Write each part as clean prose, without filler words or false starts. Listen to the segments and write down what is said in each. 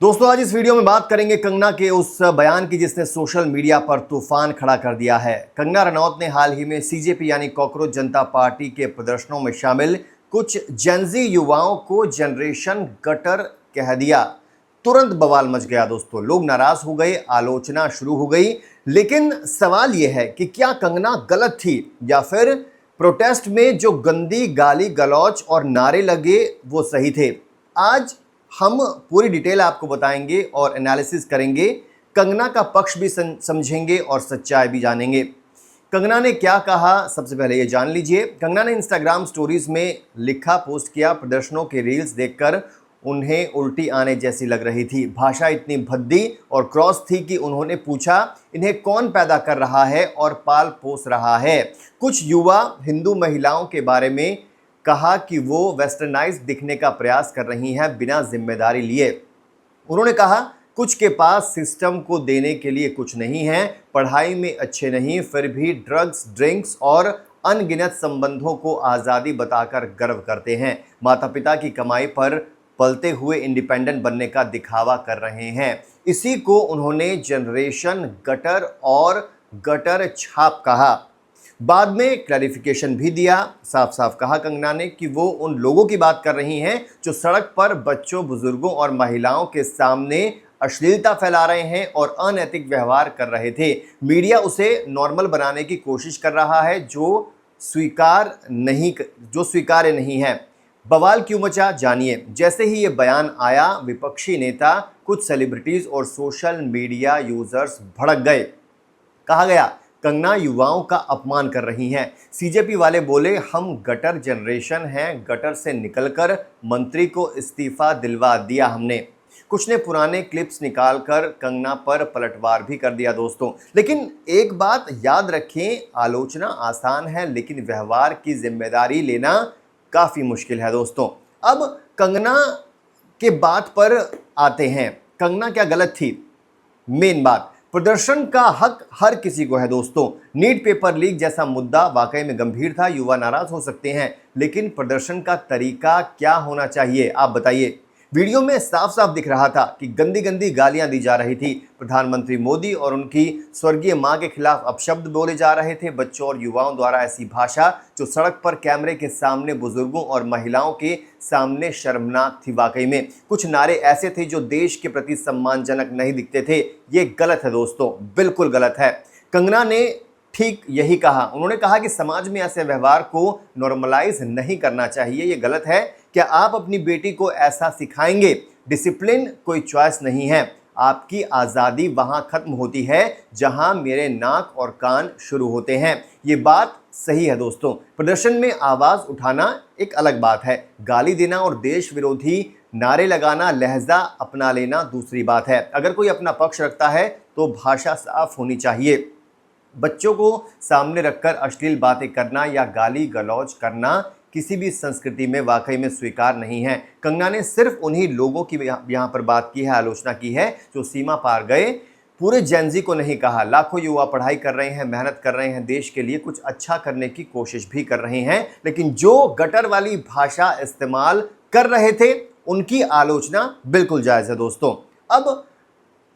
दोस्तों आज इस वीडियो में बात करेंगे कंगना के उस बयान की जिसने सोशल मीडिया पर तूफान खड़ा कर दिया है। कंगना रनौत ने हाल ही में सीजेपी यानी कॉकरोच जनता पार्टी के प्रदर्शनों में शामिल कुछ जेनजी युवाओं को जनरेशन गटर कह दिया। तुरंत बवाल मच गया दोस्तों, लोग नाराज हो गए, आलोचना शुरू हो गई। लेकिन सवाल यह है कि क्या कंगना गलत थी या फिर प्रोटेस्ट में जो गंदी गाली गलौच और नारे लगे वो सही थे। आज हम पूरी डिटेल आपको बताएंगे और एनालिसिस करेंगे। कंगना का पक्ष भी समझेंगे और सच्चाई भी जानेंगे। कंगना ने क्या कहा सबसे पहले ये जान लीजिए। कंगना ने इंस्टाग्राम स्टोरीज में लिखा, पोस्ट किया, प्रदर्शनों के रील्स देखकर उन्हें उल्टी आने जैसी लग रही थी। भाषा इतनी भद्दी और क्रॉस थी कि उन्होंने पूछा इन्हें कौन पैदा कर रहा है और पाल पोस रहा है। कुछ युवा हिंदू महिलाओं के बारे में कहा कि वो वेस्टर्नाइज दिखने का प्रयास कर रही हैं बिना जिम्मेदारी लिए। उन्होंने कहा कुछ के पास सिस्टम को देने के लिए कुछ नहीं है, पढ़ाई में अच्छे नहीं, फिर भी ड्रग्स, ड्रिंक्स और अनगिनत संबंधों को आज़ादी बताकर गर्व करते हैं। माता पिता की कमाई पर पलते हुए इंडिपेंडेंट बनने का दिखावा कर रहे हैं। इसी को उन्होंने जनरेशन गटर और गटर छाप कहा। बाद में क्लैरिफिकेशन भी दिया। साफ साफ कहा कंगना ने कि वो उन लोगों की बात कर रही हैं जो सड़क पर बच्चों, बुजुर्गों और महिलाओं के सामने अश्लीलता फैला रहे हैं और अनैतिक व्यवहार कर रहे थे। मीडिया उसे नॉर्मल बनाने की कोशिश कर रहा है जो स्वीकार्य नहीं है। बवाल क्यों मचा जानिए। जैसे ही ये बयान आया, विपक्षी नेता, कुछ सेलिब्रिटीज और सोशल मीडिया यूजर्स भड़क गए। कहा गया कंगना युवाओं का अपमान कर रही हैं। सीजेपी वाले बोले हम गटर जनरेशन हैं, गटर से निकलकर मंत्री को इस्तीफा दिलवा दिया हमने। कुछ ने पुराने क्लिप्स निकालकर कंगना पर पलटवार भी कर दिया दोस्तों। लेकिन एक बात याद रखें, आलोचना आसान है लेकिन व्यवहार की जिम्मेदारी लेना काफ़ी मुश्किल है दोस्तों। अब कंगना के बात पर आते हैं। कंगना क्या गलत थी? मेन बात, प्रदर्शन का हक हर किसी को है दोस्तों। नीट पेपर लीक जैसा मुद्दा वाकई में गंभीर था, युवा नाराज हो सकते हैं, लेकिन प्रदर्शन का तरीका क्या होना चाहिए आप बताइए। वीडियो में साफ साफ दिख रहा था कि गंदी गंदी गालियां दी जा रही थी। प्रधानमंत्री मोदी और उनकी स्वर्गीय मां के खिलाफ अपशब्द बोले जा रहे थे। बच्चों और युवाओं द्वारा ऐसी भाषा जो सड़क पर कैमरे के सामने बुजुर्गों और महिलाओं के सामने शर्मनाक थी। वाकई में कुछ नारे ऐसे थे जो देश के प्रति सम्मानजनक नहीं दिखते थे। ये गलत है दोस्तों, बिल्कुल गलत है। कंगना ने ठीक यही कहा। उन्होंने कहा कि समाज में ऐसे व्यवहार को नॉर्मलाइज नहीं करना चाहिए, ये गलत है। क्या आप अपनी बेटी को ऐसा सिखाएंगे? डिसिप्लिन कोई चॉइस नहीं है। आपकी आज़ादी वहां खत्म होती है जहां मेरे नाक और कान शुरू होते हैं। ये बात सही है दोस्तों। प्रदर्शन में आवाज़ उठाना एक अलग बात है, गाली देना और देश विरोधी नारे लगाना, लहजा अपना लेना दूसरी बात है। अगर कोई अपना पक्ष रखता है तो भाषा साफ होनी चाहिए। बच्चों को सामने रखकर अश्लील बातें करना या गाली गलौज करना किसी भी संस्कृति में वाकई में स्वीकार नहीं है। कंगना ने सिर्फ उन्हीं लोगों की यहाँ पर बात की है, आलोचना की है जो सीमा पार गए। पूरे जेनजी को नहीं कहा। लाखों युवा पढ़ाई कर रहे हैं, मेहनत कर रहे हैं, देश के लिए कुछ अच्छा करने की कोशिश भी कर रहे हैं, लेकिन जो गटर वाली भाषा इस्तेमाल कर रहे थे उनकी आलोचना बिल्कुल जायज़ है दोस्तों। अब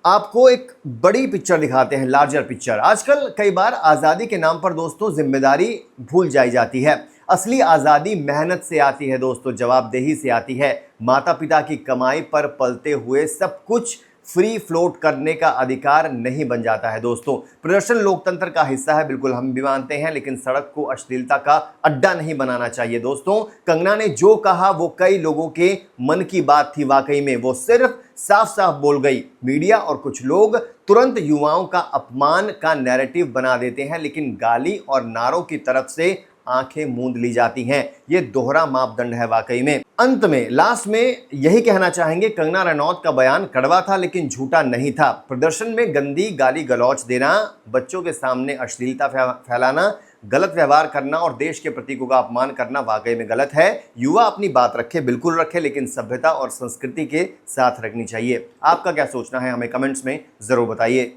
आपको एक बड़ी पिक्चर दिखाते हैं, लार्जर पिक्चर। आजकल कई बार आज़ादी के नाम पर दोस्तों जिम्मेदारी भूल जाई जाती है। असली आज़ादी मेहनत से आती है दोस्तों, जवाबदेही से आती है। माता पिता की कमाई पर पलते हुए सब कुछ फ्री फ्लोट करने का अधिकार नहीं बन जाता है दोस्तों। प्रदर्शन लोकतंत्र का हिस्सा है, बिल्कुल हम भी मानते हैं, लेकिन सड़क को अश्लीलता का अड्डा नहीं बनाना चाहिए दोस्तों। कंगना ने जो कहा वो कई लोगों के मन की बात थी। वाकई में वो सिर्फ साफ साफ बोल गई। मीडिया और कुछ लोग तुरंत युवाओं का अपमान का नैरेटिव बना देते हैं, लेकिन गाली और नारों की तरफ से आंखें मूंद ली जाती हैं। ये दोहरा मापदंड है वाकई में। अंत में, लास्ट में यही कहना चाहेंगे, कंगना रनौत का बयान कड़वा था लेकिन झूठा नहीं था। प्रदर्शन में गंदी गाली गलौच देना, बच्चों के सामने अश्लीलता फैलाना, गलत व्यवहार करना और देश के प्रतीकों का अपमान करना वाकई में गलत है। युवा अपनी बात रखे, बिल्कुल रखे, लेकिन सभ्यता और संस्कृति के साथ रखनी चाहिए। आपका क्या सोचना है हमें कमेंट्स में ज़रूर बताइए।